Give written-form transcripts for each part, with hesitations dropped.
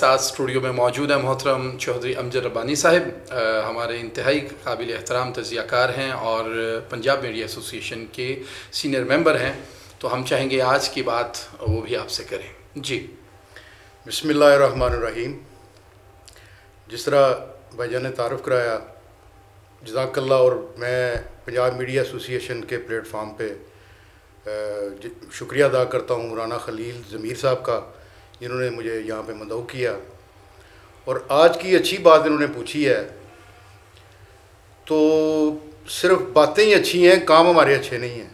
ساتھ اسٹوڈیو میں موجود ہیں محترم چودھری امجد ربانی صاحب، ہمارے انتہائی قابل احترام تجزیہ کار ہیں اور پنجاب میڈیا ایسوسی ایشن کے سینئر ممبر ہیں، تو ہم چاہیں گے آج کی بات وہ بھی آپ سے کریں۔ جی بسم اللہ الرحمن الرحیم۔ جس طرح بھائی جان نے تعارف کرایا، جزاک اللہ، اور میں پنجاب میڈیا ایسوسی ایشن کے پلیٹ فارم پہ شکریہ ادا کرتا ہوں رانا خلیل ضمیر صاحب کا، جنہوں نے مجھے یہاں پہ مدعو کیا، اور آج کی اچھی بات انہوں نے پوچھی ہے۔ تو صرف باتیں ہی اچھی ہیں، کام ہمارے اچھے نہیں ہیں۔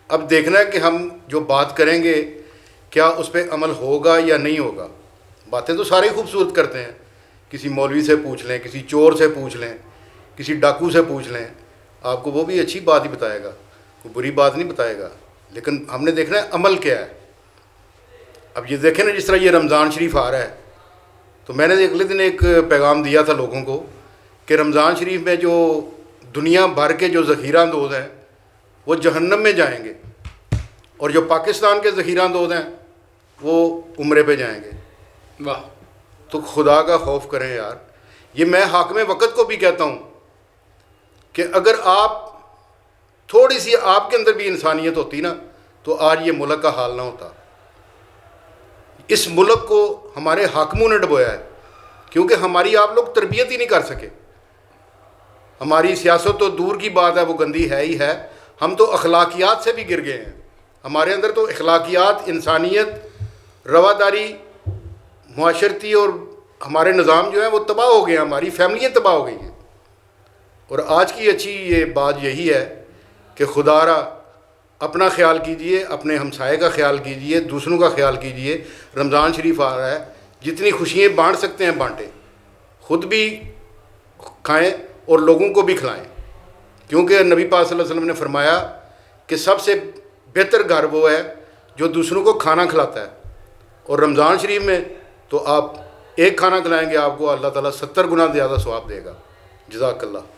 اب دیکھنا ہے کہ ہم جو بات کریں گے کیا اس پہ عمل ہوگا یا نہیں ہوگا۔ باتیں تو سارے خوبصورت کرتے ہیں، کسی مولوی سے پوچھ لیں، کسی چور سے پوچھ لیں، کسی ڈاکو سے پوچھ لیں، آپ کو وہ بھی اچھی بات ہی بتائے گا، کوئی بری بات نہیں بتائے گا۔ لیکن ہم نے دیکھنا ہے عمل کیا ہے۔ اب یہ دیکھیں نا، جس طرح یہ رمضان شریف آ رہا ہے، تو میں نے اگلے دن ایک پیغام دیا تھا لوگوں کو کہ رمضان شریف میں جو دنیا بھر کے جو ذخیرہ اندوز ہیں وہ جہنم میں جائیں گے، اور جو پاکستان کے ذخیرہ اندوز ہیں وہ عمرے پہ جائیں گے۔ واہ! تو خدا کا خوف کریں یار۔ یہ میں حاکم وقت کو بھی کہتا ہوں کہ اگر آپ تھوڑی سی آپ کے اندر بھی انسانیت ہوتی نا تو آج یہ ملک کا حال نہ ہوتا۔ اس ملک کو ہمارے حاکموں نے ڈبویا ہے، کیونکہ ہماری آپ لوگ تربیت ہی نہیں کر سکے۔ ہماری سیاست تو دور کی بات ہے، وہ گندی ہے ہی ہے، ہم تو اخلاقیات سے بھی گر گئے ہیں۔ ہمارے اندر تو اخلاقیات، انسانیت، رواداری، معاشرتی اور ہمارے نظام جو ہیں وہ تباہ ہو گئے ہیں، ہماری فیملیاں تباہ ہو گئی ہیں۔ اور آج کی اچھی یہ بات یہی ہے کہ خدا را اپنا خیال کیجئے، اپنے ہمسائے کا خیال کیجئے، دوسروں کا خیال کیجئے۔ رمضان شریف آ رہا ہے، جتنی خوشیاں بانٹ سکتے ہیں بانٹیں، خود بھی کھائیں اور لوگوں کو بھی کھلائیں، کیونکہ نبی پاک صلی اللہ علیہ وسلم نے فرمایا کہ سب سے بہتر گھر وہ ہے جو دوسروں کو کھانا کھلاتا ہے۔ اور رمضان شریف میں تو آپ ایک کھانا کھلائیں گے، آپ کو اللہ تعالیٰ 70 گنا زیادہ ثواب دے گا۔ جزاک اللہ۔